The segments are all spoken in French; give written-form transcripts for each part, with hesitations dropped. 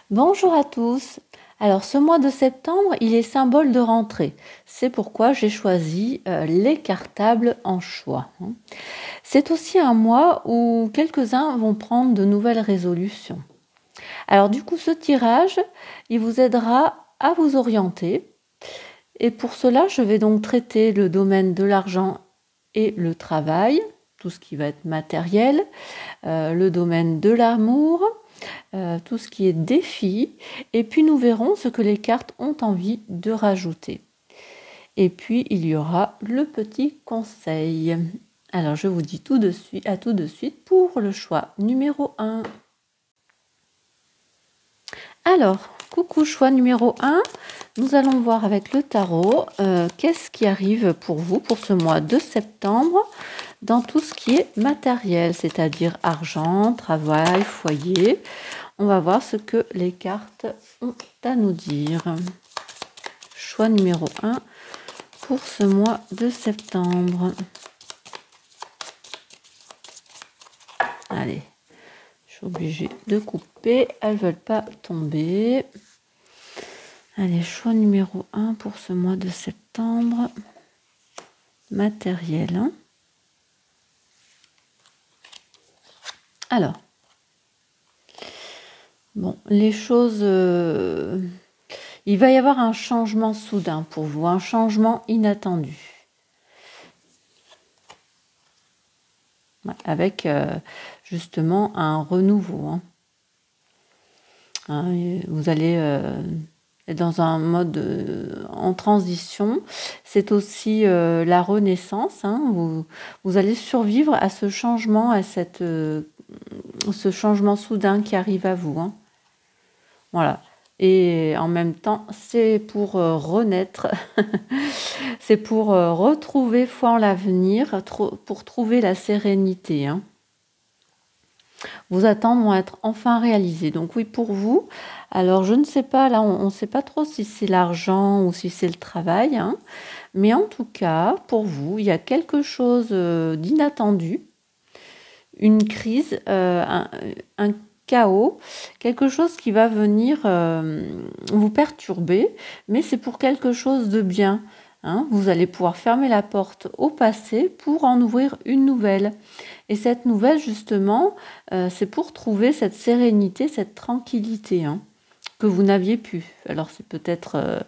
Bonjour à tous. Alors ce mois de septembre, il est symbole de rentrée. C'est pourquoi j'ai choisi les cartables en choix. C'est aussi un mois où quelques-uns vont prendre de nouvelles résolutions. Alors du coup, ce tirage, il vous aidera à vous orienter. Et pour cela, je vais donc traiter le domaine de l'argent et le travail, tout ce qui va être matériel, le domaine de l'amour, tout ce qui est défi, et puis nous verrons ce que les cartes ont envie de rajouter. Et puis il y aura le petit conseil. Alors je vous dis tout de suite pour le choix numéro 1. Alors, coucou choix numéro 1, nous allons voir avec le tarot qu'est-ce qui arrive pour vous pour ce mois de septembre dans tout ce qui est matériel, c'est-à-dire argent, travail, foyer. On va voir ce que les cartes ont à nous dire. Choix numéro 1 pour ce mois de septembre. Allez, je suis obligée de couper. Elles ne veulent pas tomber. Allez, choix numéro 1 pour ce mois de septembre. Matériel. Alors. Bon, les choses... il va y avoir un changement soudain pour vous, un changement inattendu. Avec justement un renouveau. Vous allez être dans un mode en transition. C'est aussi la renaissance. Vous allez survivre à ce changement, à ce changement soudain qui arrive à vous. Voilà. Et en même temps, c'est pour renaître, c'est pour retrouver foi en l'avenir, pour trouver la sérénité. Vos attentes vont être enfin réalisées. Donc oui, pour vous, alors je ne sais pas, là on ne sait pas trop si c'est l'argent ou si c'est le travail, mais en tout cas, pour vous, il y a quelque chose d'inattendu, une crise, un chaos, quelque chose qui va venir vous perturber, mais c'est pour quelque chose de bien. Vous allez pouvoir fermer la porte au passé pour en ouvrir une nouvelle. Et cette nouvelle, justement, c'est pour trouver cette sérénité, cette tranquillité que vous n'aviez plus. Alors c'est peut-être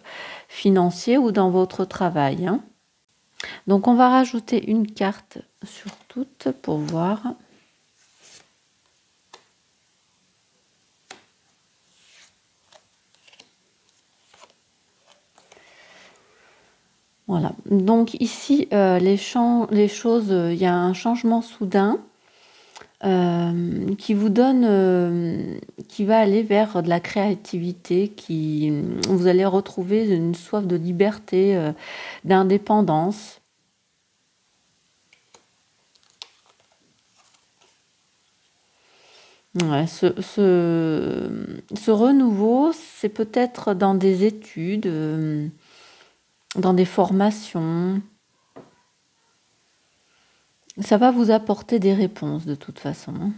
financier ou dans votre travail. Donc on va rajouter une carte sur toutes pour voir. Voilà, donc ici, les choses, il y a un changement soudain qui vous donne, qui va aller vers de la créativité, vous allez retrouver une soif de liberté, d'indépendance. Ouais, ce renouveau, c'est peut-être dans des études, dans des formations. Ça va vous apporter des réponses de toute façon.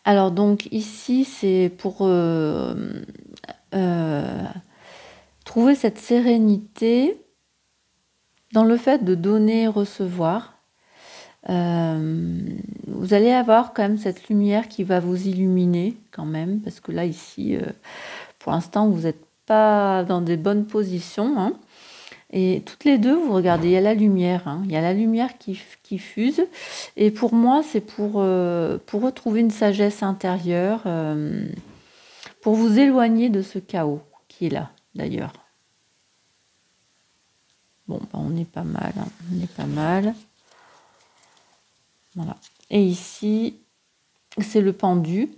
Alors donc ici, c'est pour trouver cette sérénité dans le fait de donner et recevoir. Vous allez avoir quand même cette lumière qui va vous illuminer quand même, parce que là ici, pour l'instant, vous n'êtes pas dans des bonnes positions. Et toutes les deux, vous regardez, il y a la lumière. Il y a la lumière qui fuse. Et pour moi, c'est pour retrouver une sagesse intérieure, pour vous éloigner de ce chaos qui est là, d'ailleurs. Bon, on est pas mal. On est pas mal. Voilà. Et ici, c'est le pendu.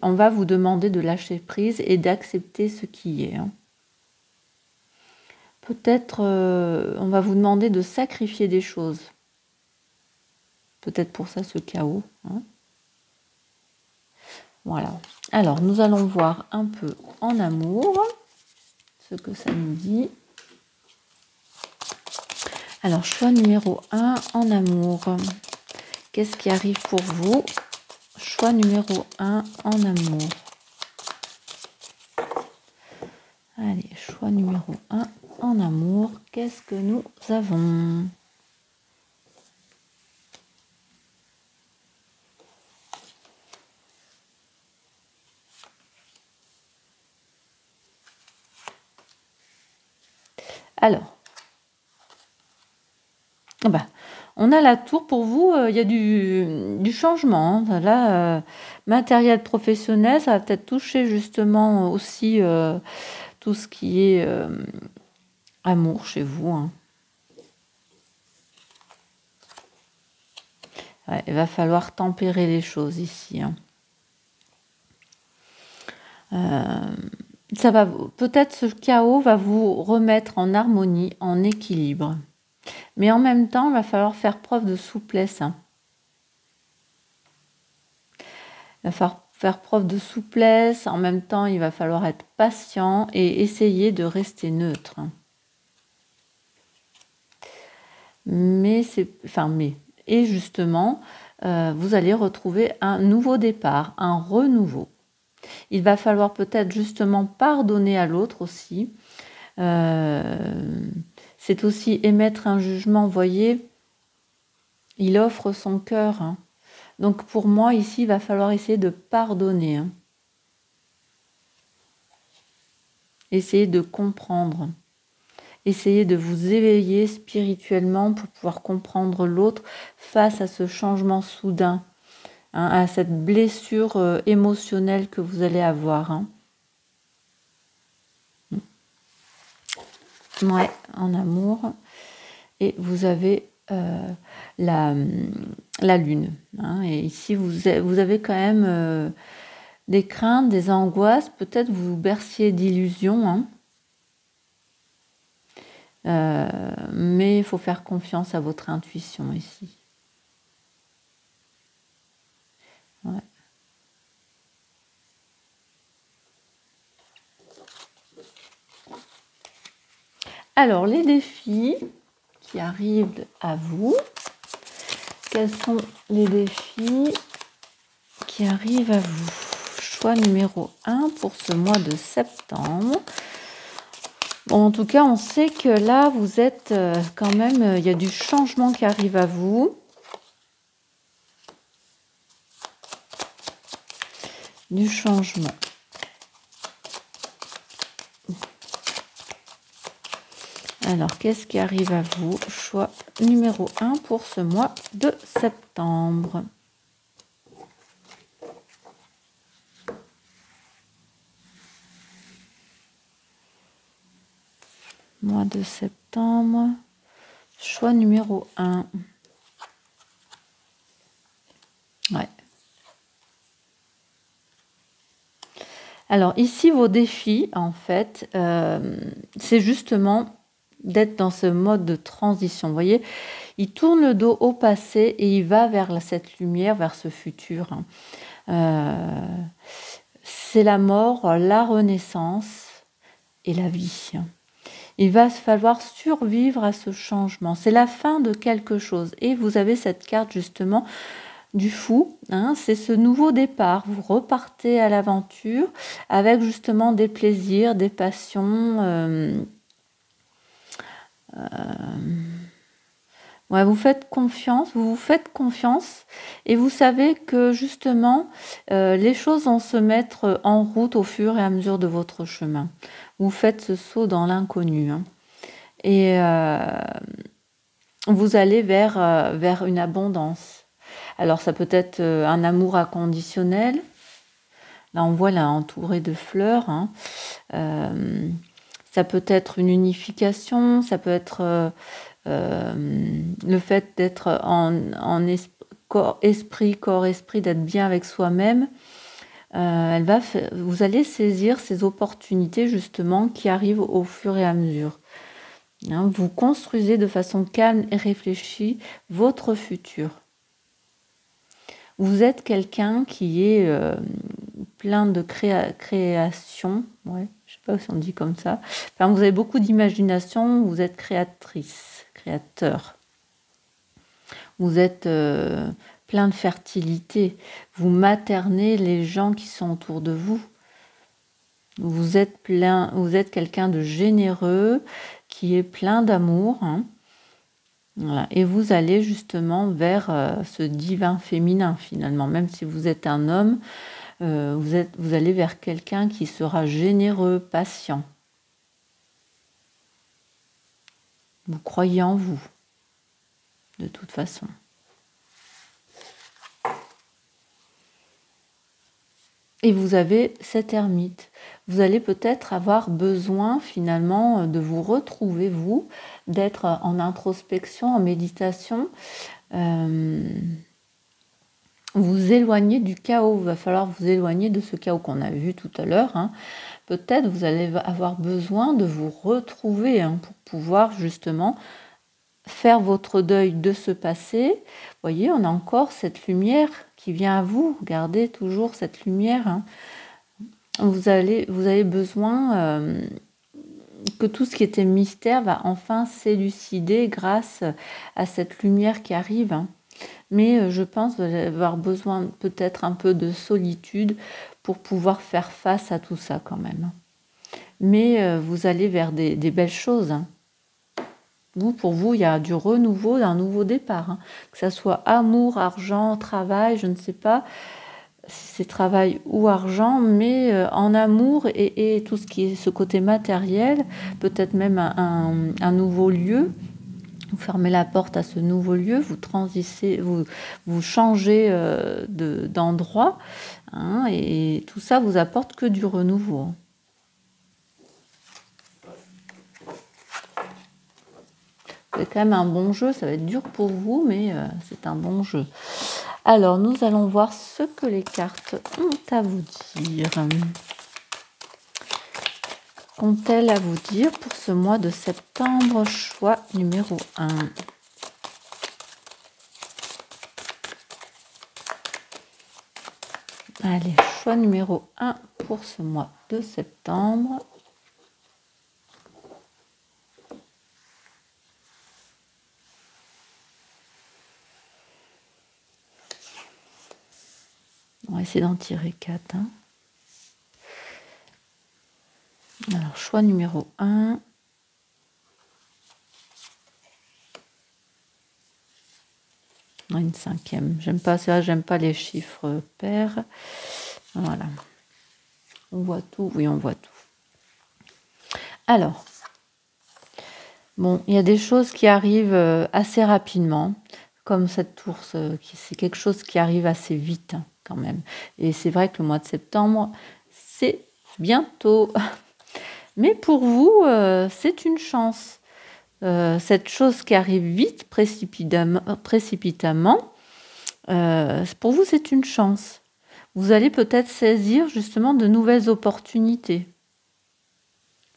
On va vous demander de lâcher prise et d'accepter ce qui est. Peut-être on va vous demander de sacrifier des choses. Peut-être pour ça ce chaos. Voilà. Alors, nous allons voir un peu en amour ce que ça nous dit. Alors, choix numéro 1 en amour. Qu'est-ce qui arrive pour vous? Choix numéro 1 en amour. Allez, choix numéro 1 en amour. Qu'est-ce que nous avons? Alors, on a la tour pour vous, il y a du changement. Hein. Là, matériel professionnel, ça va peut-être toucher justement aussi tout ce qui est amour chez vous. Hein. Ouais, il va falloir tempérer les choses ici. Hein. Ça va, peut-être ce chaos va vous remettre en harmonie, en équilibre. Mais en même temps, il va falloir faire preuve de souplesse. Hein. Il va falloir faire preuve de souplesse. En même temps, il va falloir être patient et essayer de rester neutre. Et justement, vous allez retrouver un nouveau départ, un renouveau. Il va falloir peut-être justement pardonner à l'autre aussi. C'est aussi émettre un jugement, vous voyez, il offre son cœur. Hein. Donc pour moi, ici, il va falloir essayer de pardonner. Hein. Essayez de comprendre. Essayez de vous éveiller spirituellement pour pouvoir comprendre l'autre face à ce changement soudain, hein, à cette blessure émotionnelle que vous allez avoir. Hein. Ouais, en amour. Et vous avez la lune. Hein, et ici, vous avez quand même des craintes, des angoisses. Peut-être vous vous berciez d'illusions. Hein. Mais il faut faire confiance à votre intuition ici. Ouais. Alors, les défis qui arrivent à vous. Quels sont les défis qui arrivent à vous? Choix numéro 1 pour ce mois de septembre. Bon, en tout cas, on sait que là, vous êtes quand même, il y a du changement qui arrive à vous. Du changement. Alors, qu'est-ce qui arrive à vous? Choix numéro 1 pour ce mois de septembre. Mois de septembre. Choix numéro 1. Ouais. Alors, ici, vos défis, en fait, c'est justement d'être dans ce mode de transition. Vous voyez, il tourne le dos au passé et il va vers cette lumière, vers ce futur. C'est la mort, la renaissance et la vie. Il va falloir survivre à ce changement. C'est la fin de quelque chose. Et vous avez cette carte justement du fou. Hein, c'est ce nouveau départ. Vous repartez à l'aventure avec justement des plaisirs, des passions. Ouais, vous vous faites confiance et vous savez que justement les choses vont se mettre en route au fur et à mesure de votre chemin. Vous faites ce saut dans l'inconnu. Hein, et vous allez vers une abondance. Alors ça peut être un amour inconditionnel. Là on voit là entouré de fleurs. Hein. Ça peut être une unification, ça peut être le fait d'être en esprit, corps-esprit, d'être bien avec soi-même. Vous allez saisir ces opportunités justement qui arrivent au fur et à mesure. Hein, vous construisez de façon calme et réfléchie votre futur. Vous êtes quelqu'un qui est plein de création. Ouais, je ne sais pas si on dit comme ça. Enfin, vous avez beaucoup d'imagination, vous êtes créatrice. créateur. Vous êtes plein de fertilité. Vous maternez les gens qui sont autour de vous. Vous êtes quelqu'un de généreux, qui est plein d'amour. Hein. Voilà. Et vous allez justement vers ce divin féminin finalement. Même si vous êtes un homme, vous allez vers quelqu'un qui sera généreux, patient. Vous croyez en vous, de toute façon. Et vous avez cet ermite. Vous allez peut-être avoir besoin finalement de vous retrouver, vous, d'être en introspection, en méditation. Vous éloigner du chaos. Il va falloir vous éloigner de ce chaos qu'on a vu tout à l'heure. Hein. Peut-être vous allez avoir besoin de vous retrouver pour pouvoir justement faire votre deuil de ce passé. Vous voyez, on a encore cette lumière qui vient à vous. Regardez toujours cette lumière. Hein. Vous avez besoin que tout ce qui était mystère va enfin s'élucider grâce à cette lumière qui arrive. Hein. Mais je pense que vous allez avoir besoin peut-être un peu de solitude pour pouvoir faire face à tout ça quand même. Mais vous allez vers des belles choses. Hein. Pour vous, il y a du renouveau, un nouveau départ. Hein. Que ça soit amour, argent, travail, je ne sais pas si c'est travail ou argent, mais en amour et tout ce qui est ce côté matériel, peut-être même un nouveau lieu. Vous fermez la porte à ce nouveau lieu, vous transitez, vous changez d'endroit, hein, et tout ça vous apporte que du renouveau. C'est quand même un bon jeu, ça va être dur pour vous, mais c'est un bon jeu. Alors, nous allons voir ce que les cartes ont à vous dire. Qu'ont-elles à vous dire pour ce mois de septembre? Choix numéro 1. Allez, choix numéro 1 pour ce mois de septembre. On va essayer d'en tirer 4. Hein. Alors, choix numéro 1. Une 5e. J'aime pas ça, j'aime pas les chiffres pairs. Voilà. On voit tout, oui, on voit tout. Alors, bon, il y a des choses qui arrivent assez rapidement, comme cette ours, c'est quelque chose qui arrive assez vite, hein, quand même. Et c'est vrai que le mois de septembre, c'est bientôt. Mais pour vous, c'est une chance. Cette chose qui arrive vite, précipitamment, pour vous, c'est une chance. Vous allez peut-être saisir justement de nouvelles opportunités.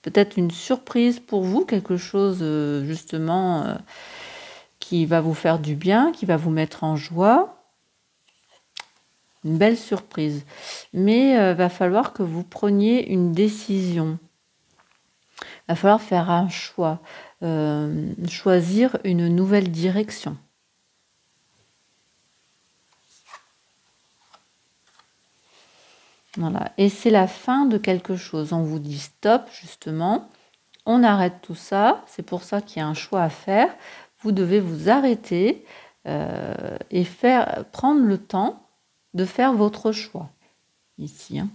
Peut-être une surprise pour vous, quelque chose justement qui va vous faire du bien, qui va vous mettre en joie. Une belle surprise. Mais va falloir que vous preniez une décision. Va falloir faire un choix. Choisir une nouvelle direction. Voilà. Et c'est la fin de quelque chose. On vous dit stop, justement. On arrête tout ça. C'est pour ça qu'il y a un choix à faire. Vous devez vous arrêter et prendre le temps de faire votre choix. Ici. Hein.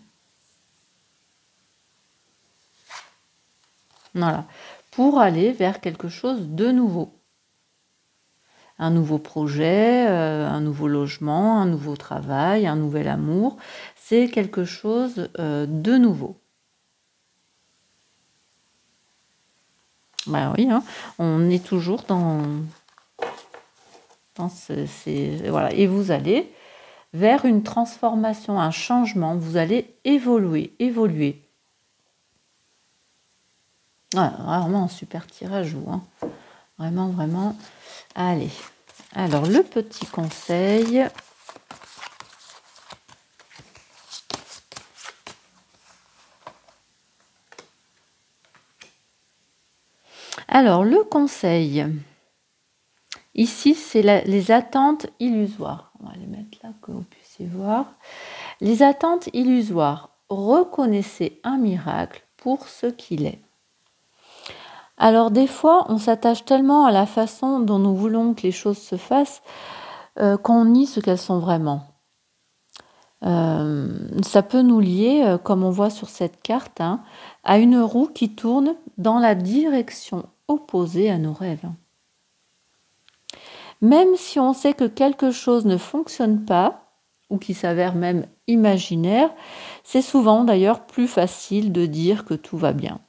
Voilà. Pour aller vers quelque chose de nouveau. Un nouveau projet, un nouveau logement, un nouveau travail, un nouvel amour. C'est quelque chose de nouveau. Ben oui, hein, on est toujours dans voilà. Et vous allez vers une transformation, un changement. Vous allez évoluer. Voilà, vraiment un super tirage, vous. Hein. Vraiment. Allez. Alors, le petit conseil. Alors, le conseil. Ici, c'est les attentes illusoires. On va les mettre là, que vous puissiez voir. Les attentes illusoires. Reconnaissez un miracle pour ce qu'il est. Alors des fois, on s'attache tellement à la façon dont nous voulons que les choses se fassent qu'on nie ce qu'elles sont vraiment. Ça peut nous lier, comme on voit sur cette carte, hein, à une roue qui tourne dans la direction opposée à nos rêves. Même si on sait que quelque chose ne fonctionne pas, ou qui s'avère même imaginaire, c'est souvent d'ailleurs plus facile de dire que tout va bien.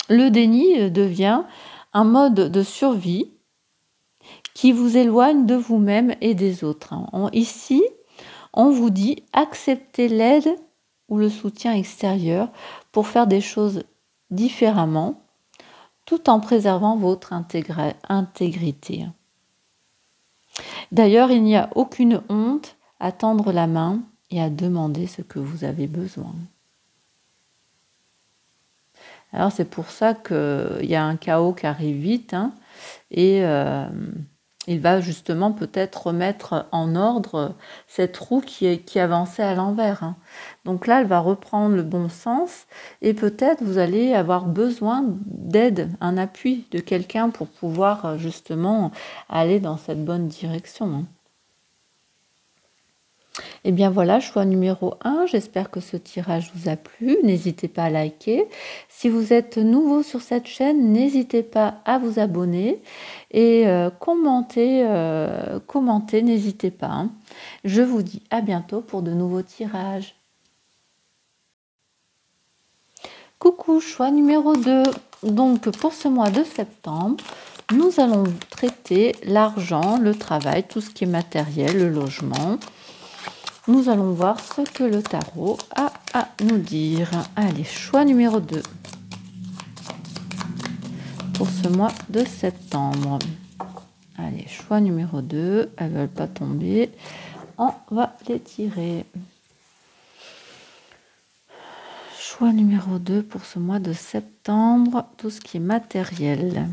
Le déni devient un mode de survie qui vous éloigne de vous-même et des autres. Ici, on vous dit accepter l'aide ou le soutien extérieur pour faire des choses différemment, tout en préservant votre intégrité. D'ailleurs, il n'y a aucune honte à tendre la main et à demander ce que vous avez besoin. Alors c'est pour ça qu'il y a un chaos qui arrive vite, hein, et il va justement peut-être remettre en ordre cette roue qui avançait à l'envers. Hein. Donc là, elle va reprendre le bon sens et peut-être vous allez avoir besoin d'aide, un appui de quelqu'un pour pouvoir justement aller dans cette bonne direction. Hein. Et bien voilà, choix numéro 1, j'espère que ce tirage vous a plu, n'hésitez pas à liker. Si vous êtes nouveau sur cette chaîne, n'hésitez pas à vous abonner et commenter, n'hésitez pas. Hein. Je vous dis à bientôt pour de nouveaux tirages. Coucou, choix numéro 2. Donc pour ce mois de septembre, nous allons traiter l'argent, le travail, tout ce qui est matériel, le logement. Nous allons voir ce que le tarot a à nous dire. Allez, choix numéro 2 pour ce mois de septembre. Allez, choix numéro 2. Elles ne veulent pas tomber. On va les tirer. Choix numéro 2 pour ce mois de septembre. Tout ce qui est matériel.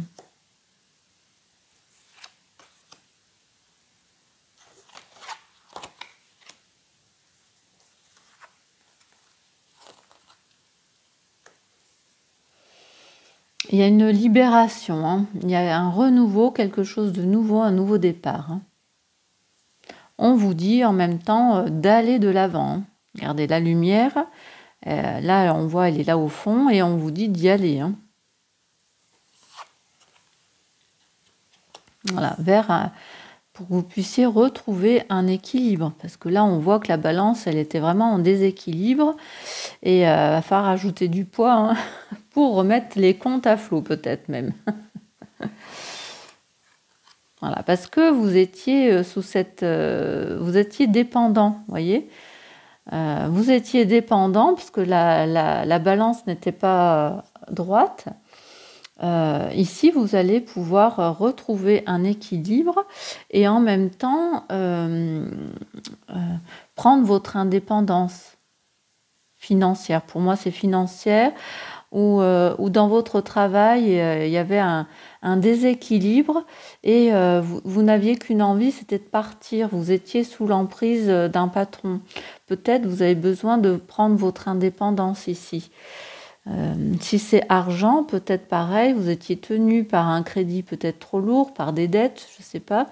Il y a une libération, hein. Il y a un renouveau, quelque chose de nouveau, un nouveau départ. Hein. On vous dit en même temps d'aller de l'avant. Hein. Regardez la lumière, là on voit elle est là au fond et on vous dit d'y aller. Hein. Voilà, pour que vous puissiez retrouver un équilibre. Parce que là on voit que la balance elle était vraiment en déséquilibre et il va falloir ajouter du poids. Hein. Pour remettre les comptes à flot, peut-être même. Voilà, parce que vous étiez sous cette... vous étiez dépendant, vous voyez. Vous étiez dépendant, parce que la balance n'était pas droite. Ici, vous allez pouvoir retrouver un équilibre et en même temps prendre votre indépendance financière. Pour moi, c'est financière. Ou dans votre travail, il y avait un déséquilibre et vous n'aviez qu'une envie, c'était de partir. Vous étiez sous l'emprise d'un patron. Peut-être vous avez besoin de prendre votre indépendance ici. Si c'est argent, peut-être pareil, vous étiez tenu par un crédit peut-être trop lourd, par des dettes, je ne sais pas.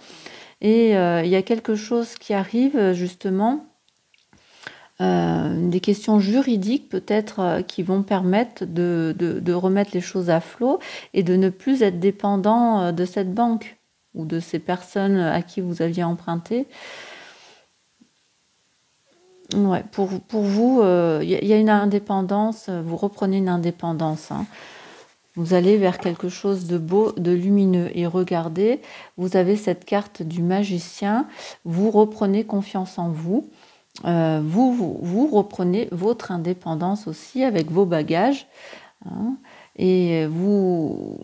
Et il y a quelque chose qui arrive justement... des questions juridiques peut-être qui vont permettre de remettre les choses à flot et de ne plus être dépendant de cette banque ou de ces personnes à qui vous aviez emprunté. Ouais, pour vous, y a une indépendance, vous reprenez une indépendance. Hein. Vous allez vers quelque chose de beau, de lumineux. Et regardez, vous avez cette carte du magicien, vous reprenez confiance en vous. Vous reprenez votre indépendance aussi avec vos bagages hein, et vous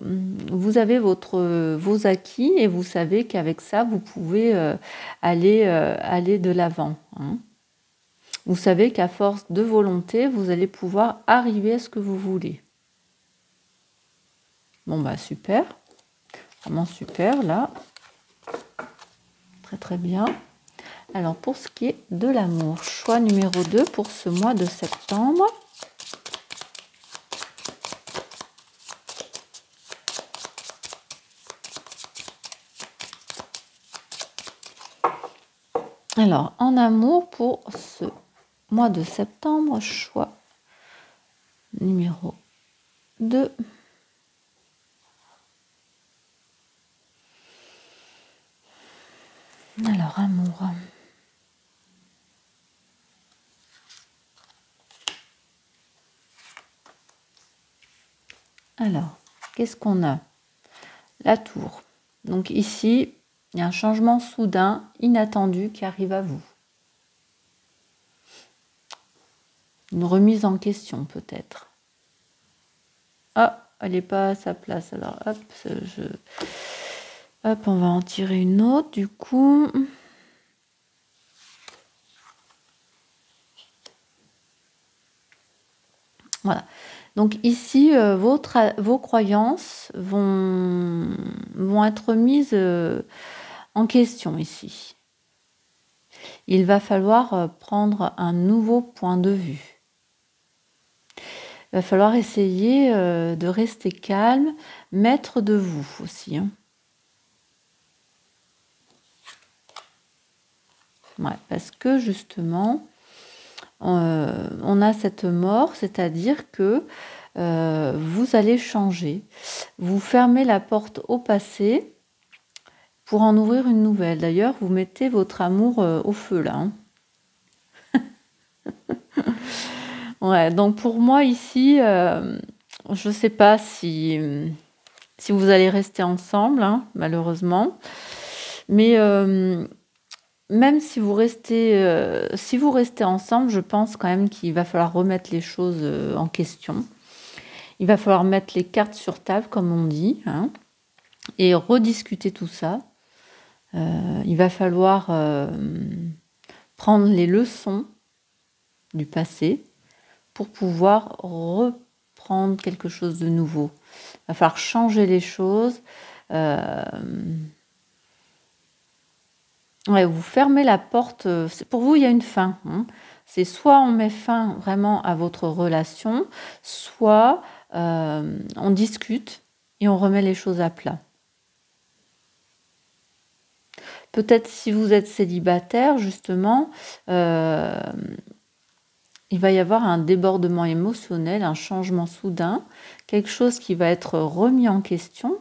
avez vos acquis et vous savez qu'avec ça vous pouvez aller de l'avant. Hein. Vous savez qu'à force de volonté vous allez pouvoir arriver à ce que vous voulez. Bon bah super, vraiment super là. très très bien. Alors, pour ce qui est de l'amour, choix numéro 2 pour ce mois de septembre. Alors, en amour, pour ce mois de septembre, choix numéro 2. Alors, amour. Alors, qu'est-ce qu'on a? La tour. Donc ici, il y a un changement soudain, inattendu qui arrive à vous. Une remise en question peut-être. Ah, elle n'est pas à sa place. Alors hop, hop, on va en tirer une autre du coup. Voilà. Donc ici, vos croyances vont être mises en question ici. Il va falloir prendre un nouveau point de vue. Il va falloir essayer de rester calme, maître de vous aussi. Hein. Ouais, parce que justement, on a cette mort, c'est-à-dire que vous allez changer. Vous fermez la porte au passé pour en ouvrir une nouvelle. D'ailleurs, vous mettez votre amour au feu là. Hein. Ouais, donc pour moi ici, je ne sais pas si vous allez rester ensemble, hein, malheureusement. Mais même si vous restez ensemble, je pense quand même qu'il va falloir remettre les choses en question. Il va falloir mettre les cartes sur table, comme on dit, hein, et rediscuter tout ça. Il va falloir prendre les leçons du passé pour pouvoir reprendre quelque chose de nouveau. Il va falloir changer les choses. Ouais, vous fermez la porte. Pour vous, il y a une fin. Hein. C'est soit on met fin vraiment à votre relation, soit on discute et on remet les choses à plat. Peut-être si vous êtes célibataire, justement, il va y avoir un débordement émotionnel, un changement soudain, quelque chose qui va être remis en question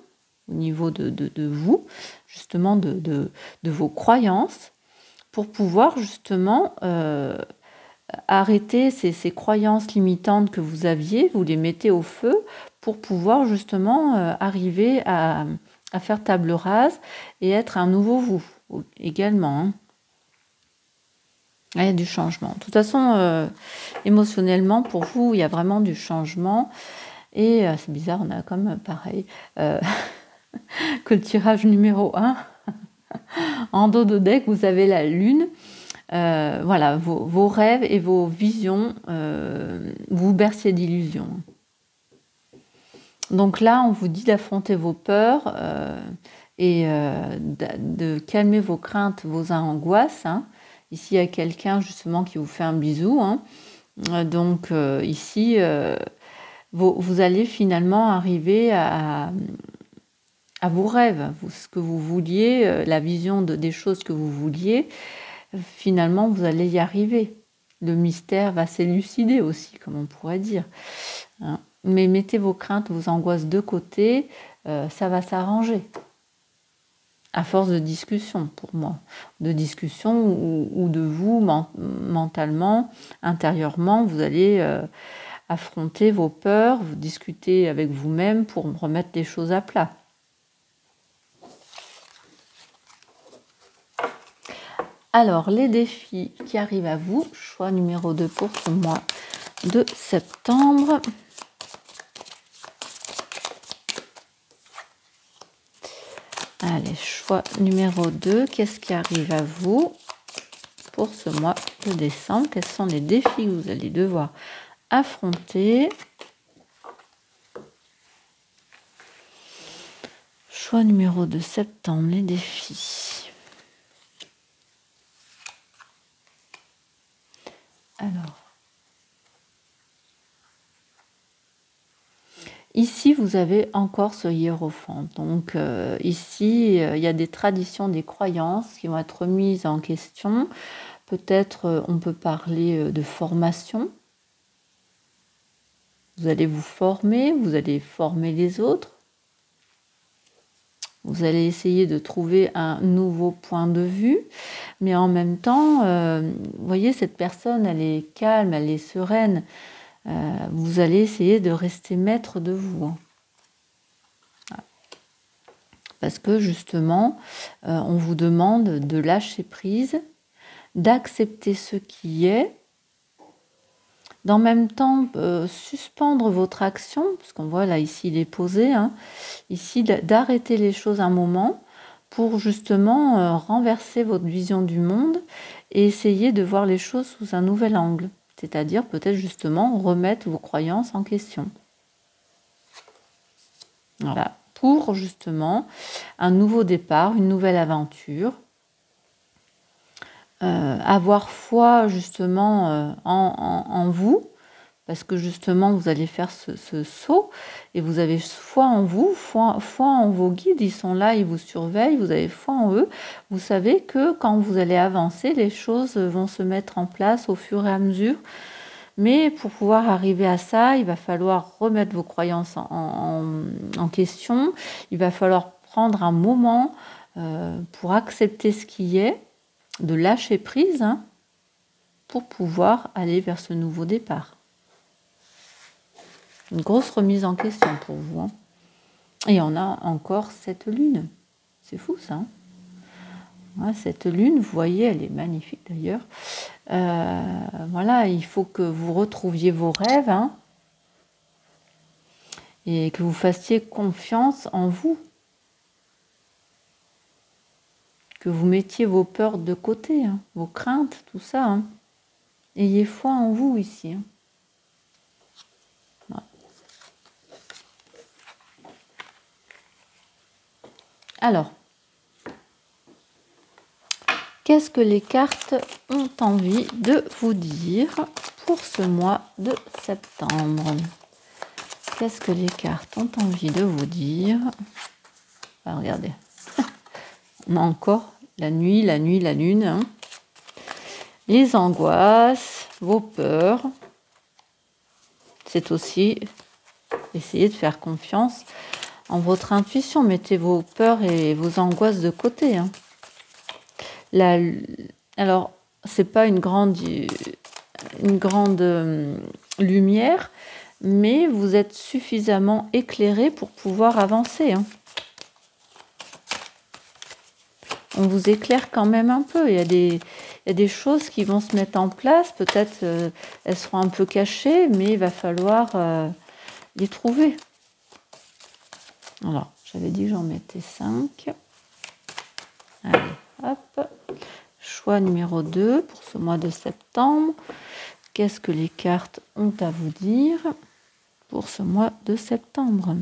au niveau de vous, justement de vos croyances, pour pouvoir justement arrêter ces croyances limitantes que vous aviez, vous les mettez au feu pour pouvoir justement arriver à faire table rase et être un nouveau vous également. Hein. Il y a du changement. De toute façon, émotionnellement, pour vous, il y a vraiment du changement. Et c'est bizarre, on a comme pareil que le tirage numéro 1. En dos de deck, vous avez la lune. Voilà, vos rêves et vos visions, vous berciez d'illusions. Donc là, on vous dit d'affronter vos peurs et de calmer vos craintes, vos angoisses. Hein. Ici, il y a quelqu'un justement qui vous fait un bisou. Hein. Donc ici, vous allez finalement arriver à vos rêves, ce que vous vouliez, la vision des choses que vous vouliez. Finalement, vous allez y arriver. Le mystère va s'élucider aussi, comme on pourrait dire. Hein. Mais mettez vos craintes, vos angoisses de côté, ça va s'arranger. À force de discussion, pour moi. De discussion ou de vous, mentalement, intérieurement, vous allez affronter vos peurs, vous discuter avec vous-même pour remettre les choses à plat. Alors, les défis qui arrivent à vous, choix numéro 2 pour ce mois de septembre. Allez, choix numéro 2, qu'est-ce qui arrive à vous pour ce mois de décembre? Quels sont les défis que vous allez devoir affronter? Choix numéro 2, septembre, les défis. Alors, ici, vous avez encore ce hiérophante. Donc, ici, il y a des traditions, des croyances qui vont être remises en question. Peut-être, on peut parler de formation. Vous allez vous former, vous allez former les autres. Vous allez essayer de trouver un nouveau point de vue, mais en même temps, vous voyez, cette personne, elle est calme, elle est sereine. Vous allez essayer de rester maître de vous. Parce que justement, on vous demande de lâcher prise, d'accepter ce qui est, d'en même temps suspendre votre action, parce qu'on voit là, ici, il est posé, hein, ici, d'arrêter les choses un moment pour justement renverser votre vision du monde et essayer de voir les choses sous un nouvel angle, c'est-à-dire peut-être justement remettre vos croyances en question. Voilà, pour justement un nouveau départ, une nouvelle aventure. Avoir foi justement en vous, parce que justement vous allez faire ce saut et vous avez foi en vous, foi en vos guides, ils sont là, ils vous surveillent, vous avez foi en eux. Vous savez que quand vous allez avancer, les choses vont se mettre en place au fur et à mesure. Mais pour pouvoir arriver à ça, il va falloir remettre vos croyances en question. Il va falloir prendre un moment pour accepter ce qui est, de lâcher prise, hein, pour pouvoir aller vers ce nouveau départ. Une grosse remise en question pour vous. Hein. Et on a encore cette lune. C'est fou ça. Hein. Ouais, cette lune, vous voyez, elle est magnifique d'ailleurs. Voilà, il faut que vous retrouviez vos rêves, hein, et que vous fassiez confiance en vous. Que vous mettiez vos peurs de côté, hein, vos craintes, tout ça. Hein. Ayez foi en vous ici. Hein. Voilà. Alors, qu'est-ce que les cartes ont envie de vous dire pour ce mois de septembre? Qu'est-ce que les cartes ont envie de vous dire? Ah, regardez. On a encore la nuit, la lune. Hein. Les angoisses, vos peurs. C'est aussi essayer de faire confiance en votre intuition. Mettez vos peurs et vos angoisses de côté. Hein. Alors, c'est pas une grande lumière, mais vous êtes suffisamment éclairé pour pouvoir avancer. Hein. On vous éclaire quand même un peu. Il y a des choses qui vont se mettre en place. Peut-être elles seront un peu cachées, mais il va falloir les trouver. Alors, j'avais dit que j'en mettais 5. Allez, hop. Choix numéro 2 pour ce mois de septembre. Qu'est-ce que les cartes ont à vous dire pour ce mois de septembre ?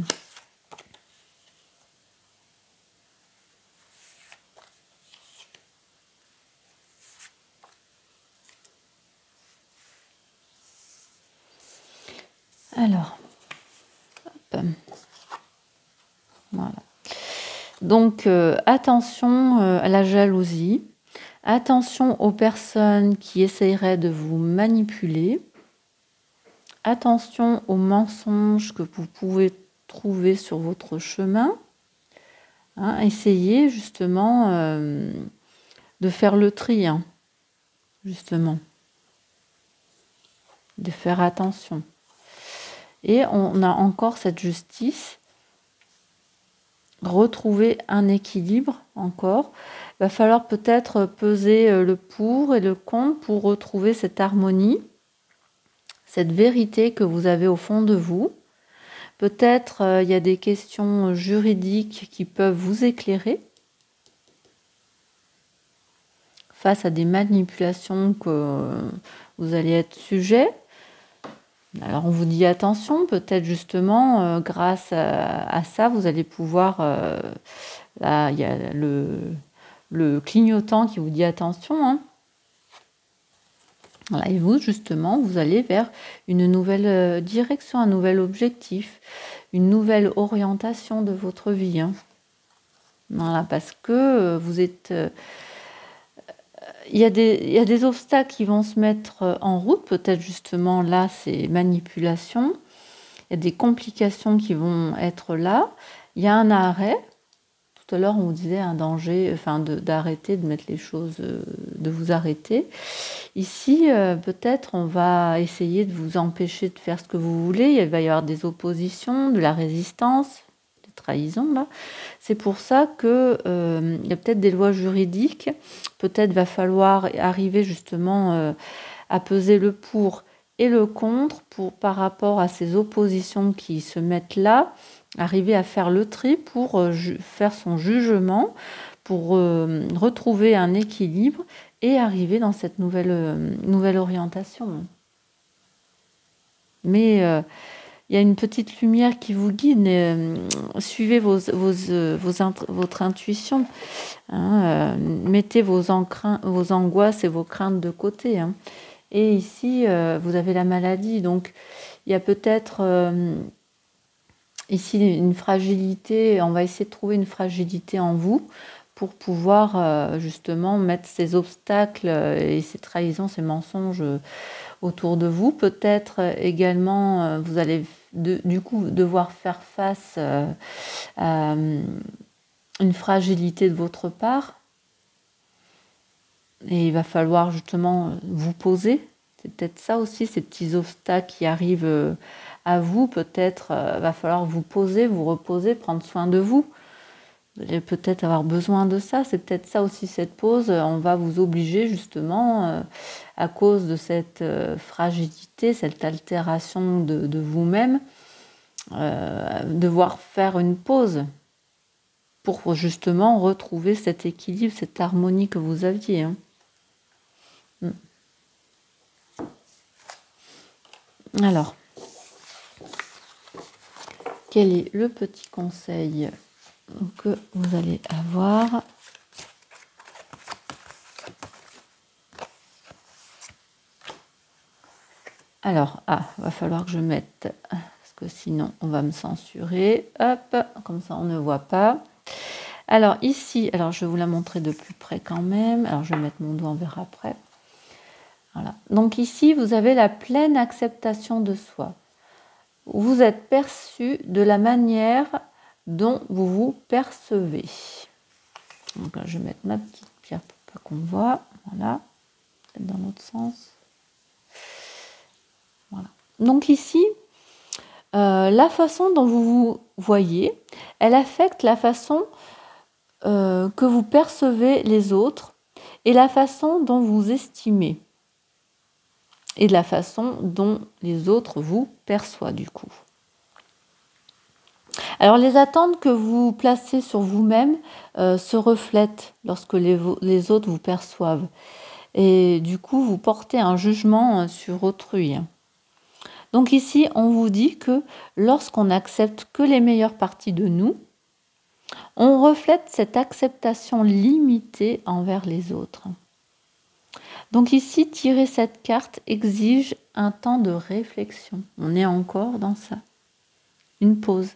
Alors, hop. Voilà. Donc, attention à la jalousie. Attention aux personnes qui essaieraient de vous manipuler. Attention aux mensonges que vous pouvez trouver sur votre chemin. Hein, essayez justement de faire le tri, hein, justement. De faire attention. Et on a encore cette justice. Retrouver un équilibre encore. Il va falloir peut-être peser le pour et le contre pour retrouver cette harmonie, cette vérité que vous avez au fond de vous. Peut-être il y a des questions juridiques qui peuvent vous éclairer face à des manipulations que vous allez être sujet. Alors on vous dit attention, peut-être justement grâce à ça, vous allez pouvoir... là, il y a le clignotant qui vous dit attention. Hein. Voilà, et vous, justement, vous allez vers une nouvelle direction, un nouvel objectif, une nouvelle orientation de votre vie. Hein. Voilà, parce que vous êtes... il y a des obstacles qui vont se mettre en route, peut-être justement là, c'est manipulation. Il y a des complications qui vont être là. Il y a un arrêt. Tout à l'heure, on vous disait un danger, enfin d'arrêter, de mettre les choses, de vous arrêter. Ici, peut-être, on va essayer de vous empêcher de faire ce que vous voulez. Il va y avoir des oppositions, de la résistance, des trahisons, là. C'est pour ça que il y a peut-être des lois juridiques. Peut-être va falloir arriver justement à peser le pour et le contre par rapport à ces oppositions qui se mettent là, arriver à faire le tri pour faire son jugement, pour retrouver un équilibre et arriver dans cette nouvelle orientation. Mais il y a une petite lumière qui vous guide. Suivez votre intuition. Hein, mettez vos angoisses et vos craintes de côté. Hein. Et ici, vous avez la maladie. Donc, il y a peut-être ici une fragilité. On va essayer de trouver une fragilité en vous pour pouvoir justement mettre ces obstacles et ces trahisons, ces mensonges autour de vous. Peut-être également, vous allez du coup devoir faire face à une fragilité de votre part. Et il va falloir justement vous poser. C'est peut-être ça aussi, ces petits obstacles qui arrivent à vous. Peut-être va falloir vous poser, vous reposer, prendre soin de vous. Vous allez peut-être avoir besoin de ça. C'est peut-être ça aussi, cette pause. On va vous obliger justement, à cause de cette fragilité, cette altération de vous-même, devoir faire une pause pour justement retrouver cet équilibre, cette harmonie que vous aviez. Hein. Alors, quel est le petit conseil que vous allez avoir? Alors, va falloir que je mette, parce que sinon on va me censurer. Hop, comme ça on ne voit pas. Alors ici, je vais vous la montrer de plus près quand même. Alors je vais mettre mon doigt, on verra après. Voilà. Donc ici, vous avez la pleine acceptation de soi. Vous êtes perçu de la manière dont vous vous percevez. Donc là, je vais mettre ma petite pierre pour pas qu'on voit. Voilà. Peut-être dans l'autre sens. Voilà. Donc ici, la façon dont vous vous voyez, elle affecte la façon que vous percevez les autres et la façon dont vous estimez. Et de la façon dont les autres vous perçoivent du coup. Alors les attentes que vous placez sur vous-même se reflètent lorsque les autres vous perçoivent. Et du coup, vous portez un jugement sur autrui. Donc ici, on vous dit que lorsqu'on n'accepte que les meilleures parties de nous, on reflète cette acceptation limitée envers les autres. Donc ici, tirer cette carte exige un temps de réflexion. On est encore dans ça. Une pause.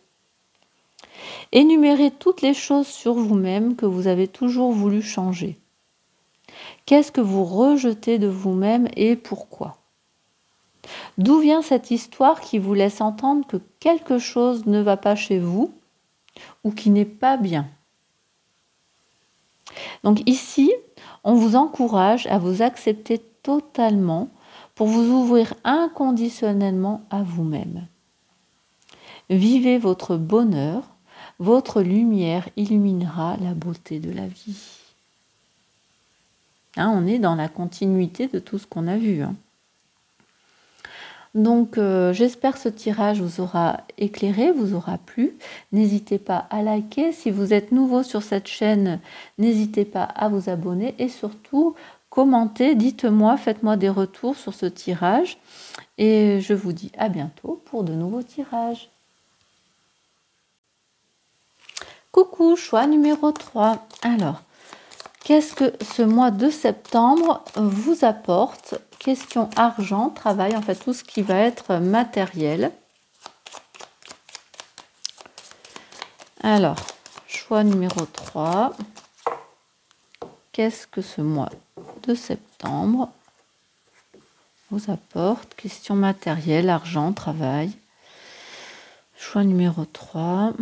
Énumérez toutes les choses sur vous-même que vous avez toujours voulu changer. Qu'est-ce que vous rejetez de vous-même et pourquoi? D'où vient cette histoire qui vous laisse entendre que quelque chose ne va pas chez vous ou qui n'est pas bien? Donc ici, on vous encourage à vous accepter totalement pour vous ouvrir inconditionnellement à vous-même. Vivez votre bonheur, votre lumière illuminera la beauté de la vie. Hein, on est dans la continuité de tout ce qu'on a vu. Hein. Donc j'espère que ce tirage vous aura éclairé, vous aura plu. N'hésitez pas à liker. Si vous êtes nouveau sur cette chaîne, n'hésitez pas à vous abonner et surtout commentez, dites-moi, faites-moi des retours sur ce tirage. Et je vous dis à bientôt pour de nouveaux tirages. Coucou, choix numéro 3. Alors, qu'est-ce que ce mois de septembre vous apporte? question argent, travail, en fait tout ce qui va être matériel. Alors, choix numéro 3. Qu'est-ce que ce mois de septembre vous apporte? Question matérielle, argent, travail. Choix numéro 3.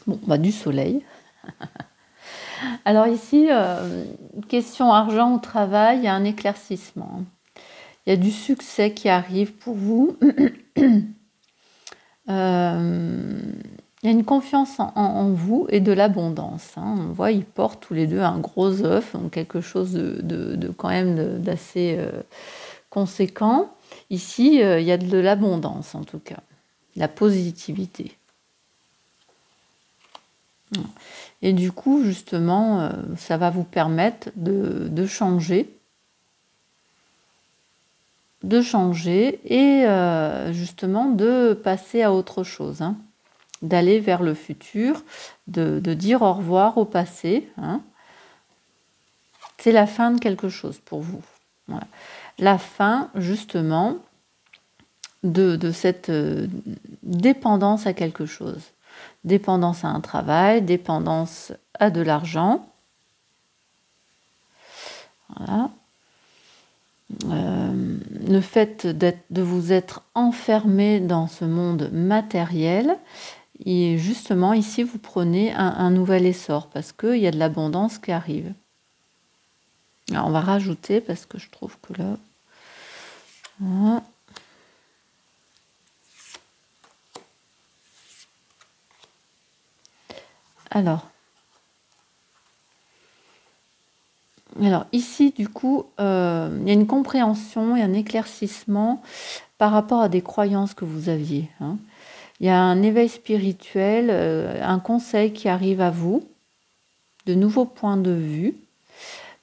Bon, bah, du soleil. Alors ici, question argent ou travail, il y a un éclaircissement. Il y a du succès qui arrive pour vous. Il y a une confiance en vous et de l'abondance. On voit, ils portent tous les deux un gros œuf, donc quelque chose de quand même d'assez conséquent. Ici, il y a de l'abondance en tout cas, la positivité. Et du coup, justement, ça va vous permettre de changer. Et justement de passer à autre chose. D'aller vers le futur, de dire au revoir au passé. C'est la fin de quelque chose pour vous. Voilà. La fin, justement, de cette dépendance à quelque chose. Dépendance à un travail, dépendance à de l'argent. Voilà. Le fait de vous être enfermé dans ce monde matériel, et justement ici vous prenez un nouvel essor parce qu'il y a de l'abondance qui arrive. Alors on va rajouter parce que je trouve que là... Voilà. Alors ici, du coup, il y a une compréhension et un éclaircissement par rapport à des croyances que vous aviez. Il y a un éveil spirituel, un conseil qui arrive à vous, de nouveaux points de vue.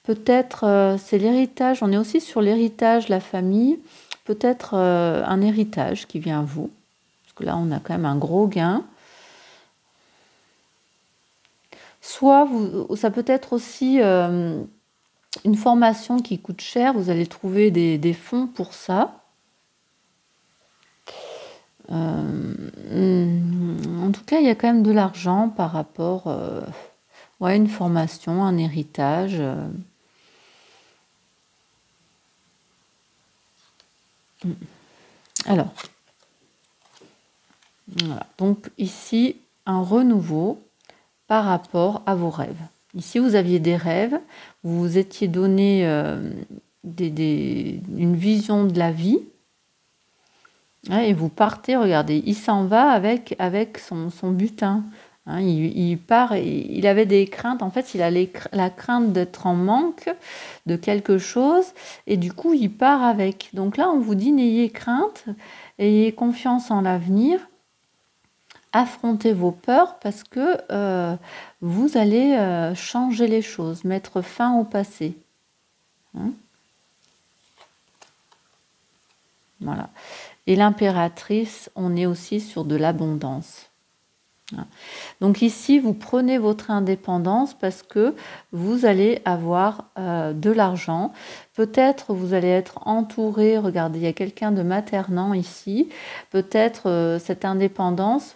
Peut-être c'est l'héritage, on est aussi sur l'héritage, la famille, peut-être un héritage qui vient à vous. Parce que là, on a quand même un gros gain. Soit ça peut être aussi... une formation qui coûte cher, vous allez trouver des fonds pour ça. En tout cas, il y a quand même de l'argent par rapport à une formation, un héritage. Alors, voilà. Donc ici, un renouveau par rapport à vos rêves. Ici, vous aviez des rêves, vous vous étiez donné une vision de la vie, et vous partez, regardez, il s'en va avec son butin. Il part, il avait des craintes, en fait, il a la crainte d'être en manque de quelque chose, et du coup, il part avec. Donc là, on vous dit, n'ayez crainte, ayez confiance en l'avenir, affrontez vos peurs parce que vous allez changer les choses, mettre fin au passé. Voilà. Et l'impératrice, on est aussi sur de l'abondance. Donc ici, vous prenez votre indépendance parce que vous allez avoir de l'argent. Peut-être vous allez être entouré, regardez, il y a quelqu'un de maternant ici. Peut-être cette indépendance,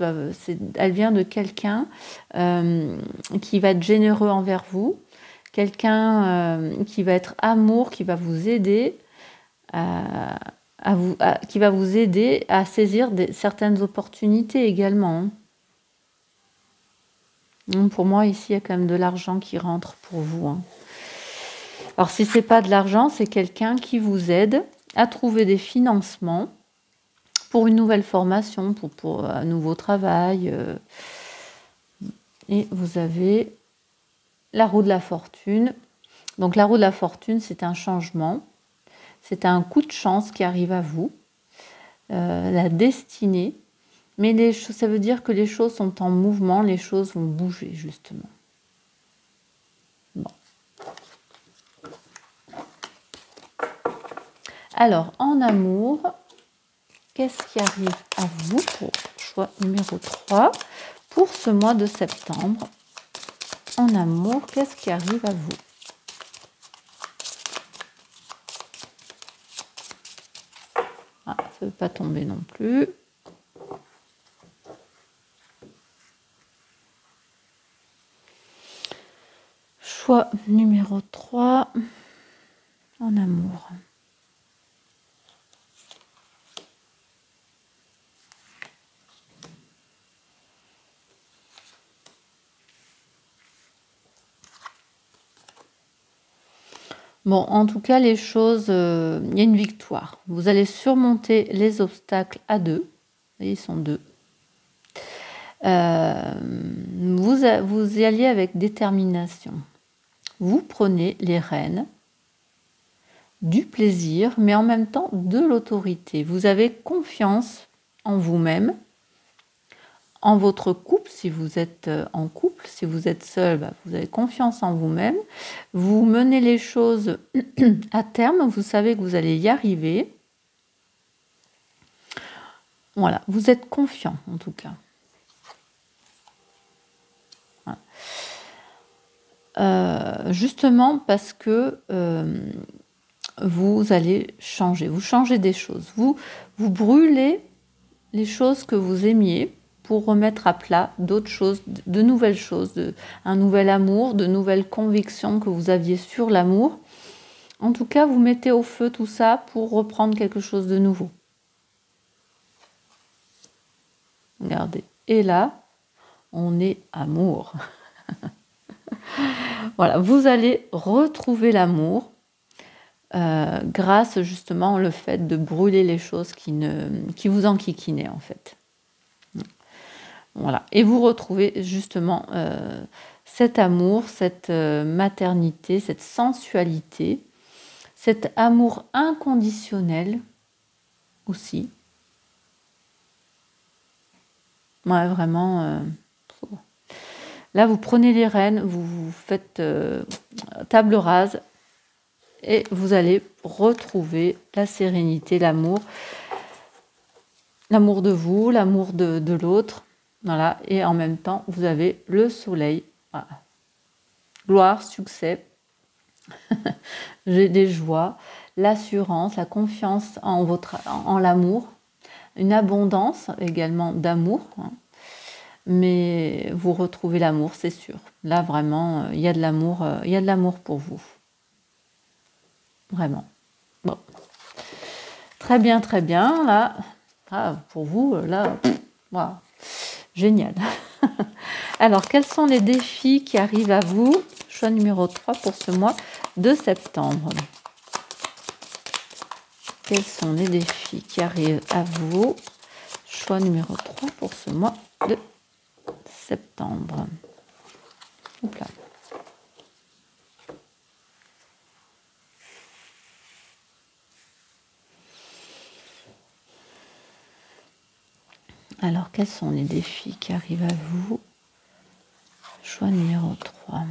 elle vient de quelqu'un qui va être généreux envers vous, quelqu'un qui va être amour, qui va vous aider qui va vous aider à saisir certaines opportunités également. Pour moi, ici, il y a quand même de l'argent qui rentre pour vous. Alors, si ce n'est pas de l'argent, c'est quelqu'un qui vous aide à trouver des financements pour une nouvelle formation, pour un nouveau travail. Et vous avez la roue de la fortune. Donc, la roue de la fortune, c'est un changement. C'est un coup de chance qui arrive à vous. La destinée. Mais ça veut dire que les choses sont en mouvement, les choses vont bouger, justement. Bon. Alors, en amour, qu'est-ce qui arrive à vous pour choix numéro 3 pour ce mois de septembre en amour? Qu'est-ce qui arrive à vous? Ah, ça ne veut pas tomber non plus. Choix numéro 3 en amour. Bon, en tout cas, les choses, il y a une victoire. Vous allez surmonter les obstacles à deux. Vous voyez, ils sont deux. Vous y alliez avec détermination. Vous prenez les rênes du plaisir, mais en même temps de l'autorité. Vous avez confiance en vous-même, en votre couple, si vous êtes en couple. Si vous êtes seul, vous avez confiance en vous-même. Vous menez les choses à terme, vous savez que vous allez y arriver. Voilà, vous êtes confiant en tout cas. Justement parce que vous allez changer, vous changez des choses, vous brûlez les choses que vous aimiez pour remettre à plat d'autres choses, de nouvelles choses, un nouvel amour, de nouvelles convictions que vous aviez sur l'amour. En tout cas, vous mettez au feu tout ça pour reprendre quelque chose de nouveau. Regardez, et là, on est amour. Voilà, vous allez retrouver l'amour grâce justement au fait de brûler les choses qui vous enquiquinaient en fait. Voilà, et vous retrouvez justement cet amour, cette maternité, cette sensualité, cet amour inconditionnel aussi. Ouais, vraiment. Là, vous prenez les rênes, vous faites table rase et vous allez retrouver la sérénité, l'amour de vous, l'amour de l'autre. Voilà, et en même temps, vous avez le soleil. Voilà. Gloire, succès, j'ai des joies, l'assurance, la confiance en l'amour, une abondance également d'amour. Mais vous retrouvez l'amour, c'est sûr. Là, vraiment, il y a de l'amour pour vous. Vraiment. Bon. Très bien, très bien. Là, pour vous, là, wow. Génial. Alors, quels sont les défis qui arrivent à vous? Choix numéro 3 pour ce mois de septembre. Quels sont les défis qui arrivent à vous? Choix numéro 3 pour ce mois de septembre. Hop là. Alors, quels sont les défis qui arrivent à vous? Choix numéro 3.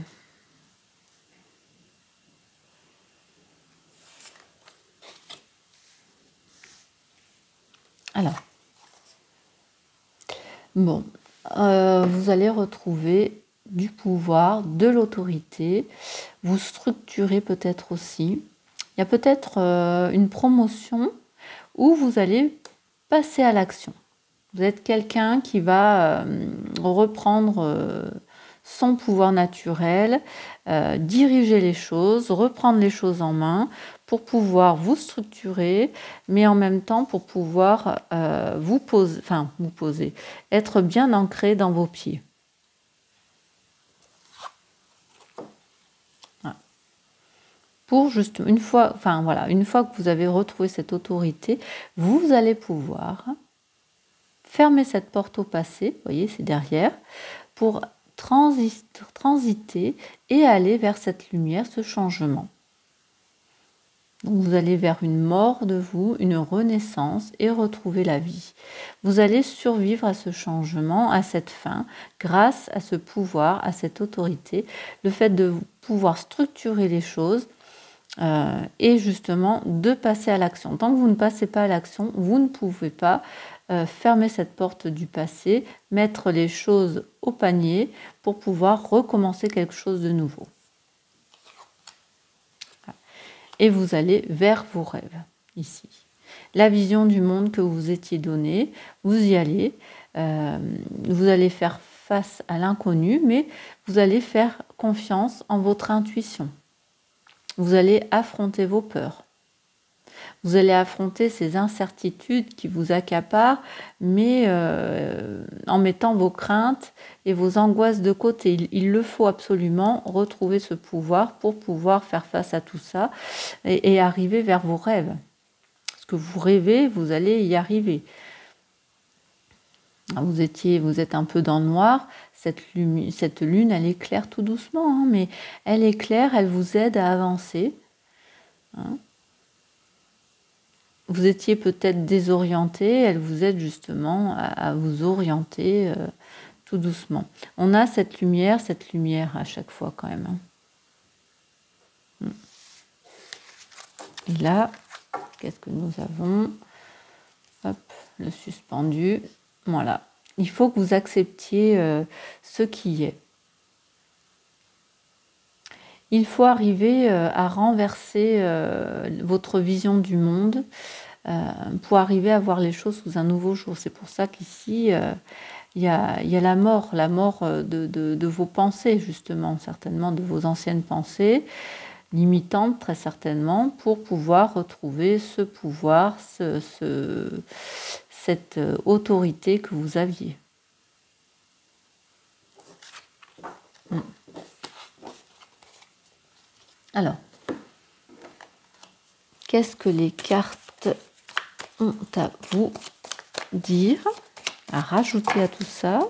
Alors, bon, vous allez retrouver du pouvoir, de l'autorité, vous structurez peut-être aussi. Il y a peut-être une promotion où vous allez passer à l'action. Vous êtes quelqu'un qui va reprendre son pouvoir naturel, diriger les choses, reprendre les choses en main pour pouvoir vous structurer, mais en même temps pour pouvoir vous poser, être bien ancré dans vos pieds. Voilà. Pour juste une fois que vous avez retrouvé cette autorité, vous allez pouvoir fermer cette porte au passé, vous voyez, c'est derrière, pour transiter et aller vers cette lumière, ce changement. Donc vous allez vers une mort de vous, une renaissance et retrouver la vie. Vous allez survivre à ce changement, à cette fin, grâce à ce pouvoir, à cette autorité, le fait de pouvoir structurer les choses et justement de passer à l'action. Tant que vous ne passez pas à l'action, vous ne pouvez pas fermer cette porte du passé, mettre les choses au panier pour pouvoir recommencer quelque chose de nouveau. Et vous allez vers vos rêves, ici. La vision du monde que vous étiez donnée, vous y allez. Vous allez faire face à l'inconnu, mais vous allez faire confiance en votre intuition. Vous allez affronter vos peurs. Vous allez affronter ces incertitudes qui vous accaparent, mais en mettant vos craintes et vos angoisses de côté. Il le faut absolument retrouver ce pouvoir pour pouvoir faire face à tout ça et arriver vers vos rêves. Ce que vous rêvez, vous allez y arriver. Vous êtes un peu dans le noir, cette lune, elle éclaire tout doucement, hein, mais elle éclaire, elle vous aide à avancer. Hein. Vous étiez peut-être désorienté, elle vous aide justement à vous orienter tout doucement. On a cette lumière à chaque fois quand même. Hein. Et là, qu'est-ce que nous avons? Hop, le suspendu. Voilà. Il faut que vous acceptiez ce qui est. Il faut arriver à renverser votre vision du monde pour arriver à voir les choses sous un nouveau jour. C'est pour ça qu'ici, il y a la mort de vos pensées, justement, certainement de vos anciennes pensées, limitantes très certainement, pour pouvoir retrouver ce pouvoir, cette autorité que vous aviez. Alors, qu'est-ce que les cartes ont à vous dire, à rajouter à tout ça?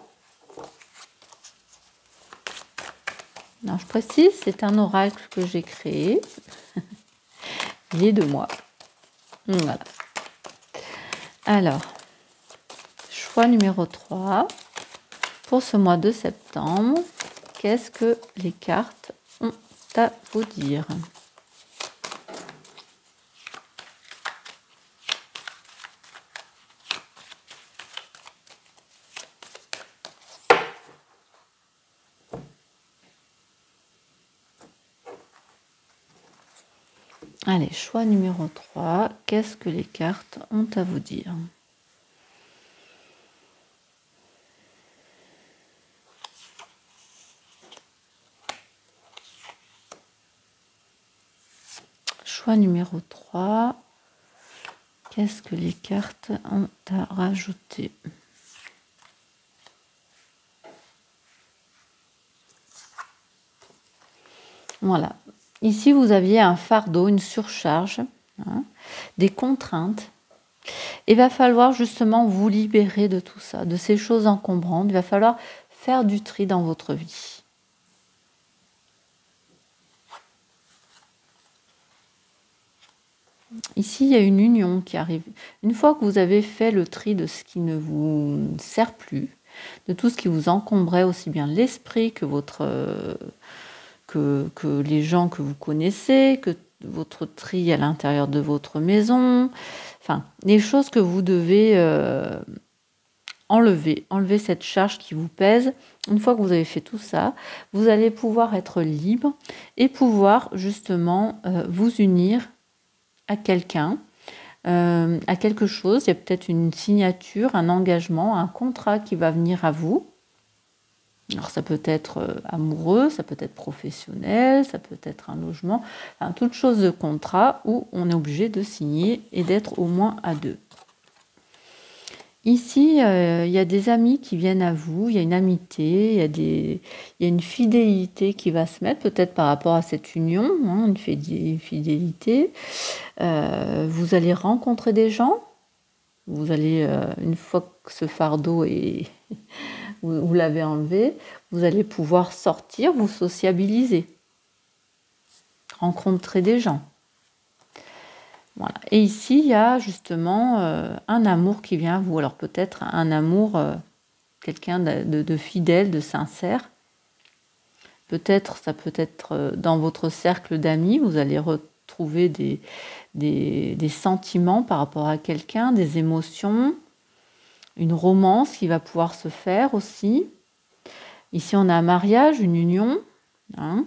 Alors, je précise, c'est un oracle que j'ai créé. Il est de moi. Voilà. Alors, choix numéro 3. Pour ce mois de septembre, qu'est-ce que les cartes ont à vous dire? Allez, choix numéro 3. Qu'est-ce que les cartes ont à vous dire? Choix numéro 3. Qu'est-ce que les cartes ont à rajouter? Voilà. Ici, vous aviez un fardeau, une surcharge, hein, des contraintes. Il va falloir justement vous libérer de tout ça, de ces choses encombrantes. Il va falloir faire du tri dans votre vie. Ici, il y a une union qui arrive. Une fois que vous avez fait le tri de ce qui ne vous sert plus, de tout ce qui vous encombrait, aussi bien l'esprit que que les gens que vous connaissez, que votre tri à l'intérieur de votre maison, enfin, les choses que vous devez enlever cette charge qui vous pèse. Une fois que vous avez fait tout ça, vous allez pouvoir être libre et pouvoir justement vous unir à quelqu'un, à quelque chose. Il y a peut-être une signature, un engagement, un contrat qui va venir à vous. Alors ça peut être amoureux, ça peut être professionnel, ça peut être un logement, enfin, toute chose de contrat où on est obligé de signer et d'être au moins à deux. Ici, il y a des amis qui viennent à vous, il y a une amitié, il y a une fidélité qui va se mettre, peut-être par rapport à cette union, hein, une fidélité. Vous allez rencontrer des gens, vous allez, une fois que ce fardeau est... vous l'avez enlevé, vous allez pouvoir sortir, vous sociabiliser, rencontrer des gens. Voilà. Et ici, il y a justement un amour qui vient à vous. Alors peut-être un amour, quelqu'un de fidèle, de sincère. Peut-être, ça peut être dans votre cercle d'amis, vous allez retrouver des sentiments par rapport à quelqu'un, des émotions, une romance qui va pouvoir se faire aussi. Ici, on a un mariage, une union. Hein.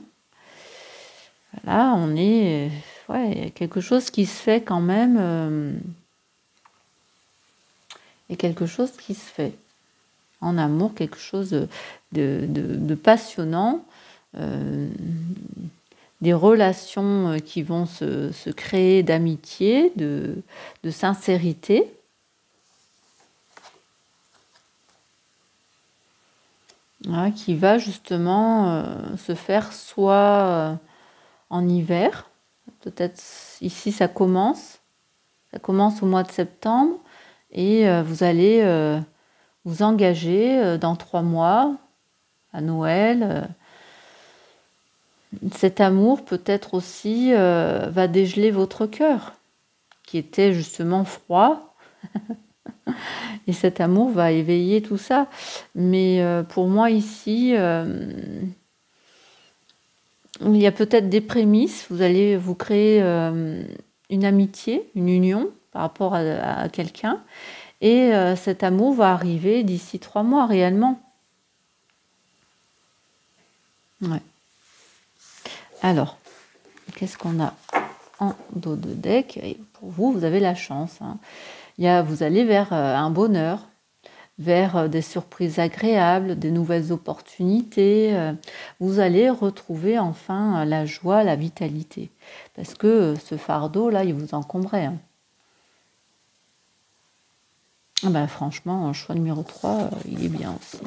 Voilà, on est... ouais, quelque chose qui se fait quand même... et quelque chose qui se fait. En amour, quelque chose de passionnant. Des relations qui vont se créer d'amitié, de sincérité. Hein, qui va justement se faire soit en hiver, peut-être ici ça commence au mois de septembre, et vous allez vous engager dans 3 mois, à Noël. Cet amour peut-être aussi va dégeler votre cœur, qui était justement froid. Et cet amour va éveiller tout ça. Mais pour moi ici, il y a peut-être des prémices. Vous allez vous créer une amitié, une union par rapport à quelqu'un. Et cet amour va arriver d'ici 3 mois réellement. Ouais. Alors, qu'est-ce qu'on a en dos de deck? Et pour vous, vous avez la chance. Hein. Vous allez vers un bonheur, vers des surprises agréables, des nouvelles opportunités. Vous allez retrouver enfin la joie, la vitalité. Parce que ce fardeau-là, il vous encombrait. Hein. Ben, franchement, choix numéro 3, il est bien aussi.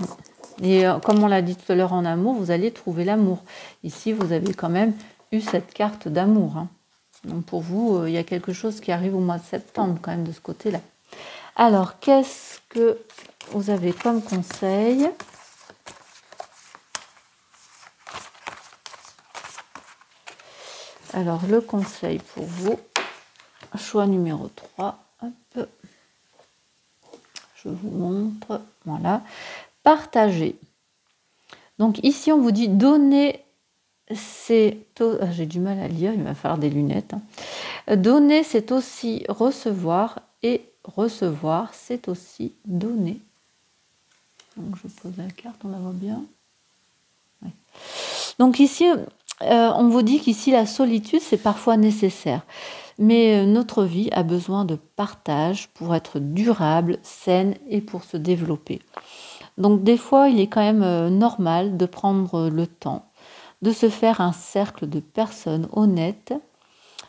Hein. Et comme on l'a dit tout à l'heure en amour, vous allez trouver l'amour. Ici, vous avez quand même eu cette carte d'amour. Hein. Donc pour vous, il y a quelque chose qui arrive au mois de septembre quand même de ce côté-là. Alors, qu'est-ce que vous avez comme conseil? Alors, le conseil pour vous, choix numéro 3. Hop. Je vous montre. Voilà. Partager. Donc ici, on vous dit donner, c'est... J'ai du mal à lire, il va falloir des lunettes. Hein. Donner, c'est aussi recevoir, et recevoir, c'est aussi donner. Donc je pose la carte, on la voit bien. Ouais. Donc ici, on vous dit qu'ici, la solitude, c'est parfois nécessaire. Mais notre vie a besoin de partage pour être durable, saine et pour se développer. Donc des fois, il est quand même normal de prendre le temps de se faire un cercle de personnes honnêtes,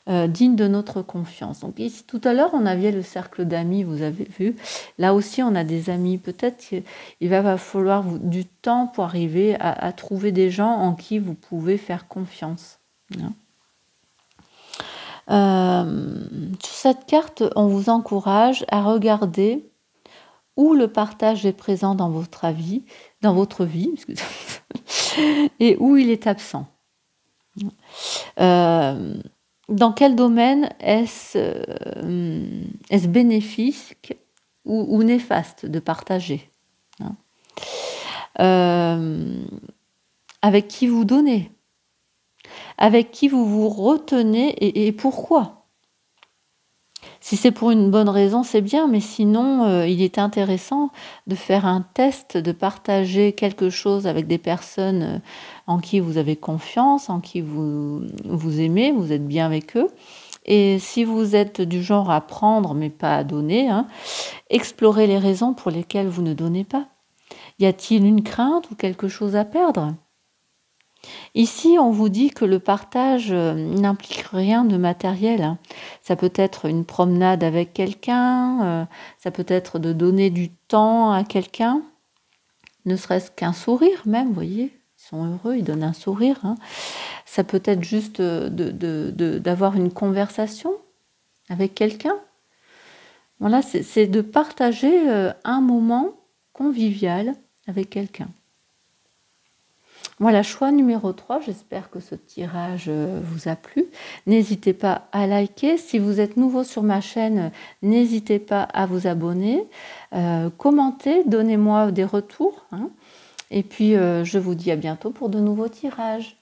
dignes de notre confiance. Donc ici, tout à l'heure, on avait le cercle d'amis, vous avez vu. Là aussi, on a des amis. Peut-être qu'il va falloir du temps pour arriver à trouver des gens en qui vous pouvez faire confiance. Hein. Sur cette carte, on vous encourage à regarder où le partage est présent dans votre vie, et où il est absent. Dans quel domaine est-ce bénéfique ou néfaste de partager? Hein. Avec qui vous donnez? Avec qui vous vous retenez et pourquoi? Si c'est pour une bonne raison, c'est bien, mais sinon, il est intéressant de faire un test, de partager quelque chose avec des personnes en qui vous avez confiance, en qui vous aimez, vous êtes bien avec eux. Et si vous êtes du genre à prendre mais pas à donner, hein, explorez les raisons pour lesquelles vous ne donnez pas. Y a-t-il une crainte ou quelque chose à perdre ? Ici, on vous dit que le partage n'implique rien de matériel. Hein. Ça peut être une promenade avec quelqu'un, ça peut être de donner du temps à quelqu'un, ne serait-ce qu'un sourire même, vous voyez, ils sont heureux, ils donnent un sourire. Hein. Ça peut être juste d'avoir une conversation avec quelqu'un. Voilà, c'est de partager un moment convivial avec quelqu'un. Voilà, choix numéro 3, j'espère que ce tirage vous a plu. N'hésitez pas à liker. Si vous êtes nouveau sur ma chaîne, n'hésitez pas à vous abonner. Commentez, donnez-moi des retours. Hein. Et puis, je vous dis à bientôt pour de nouveaux tirages.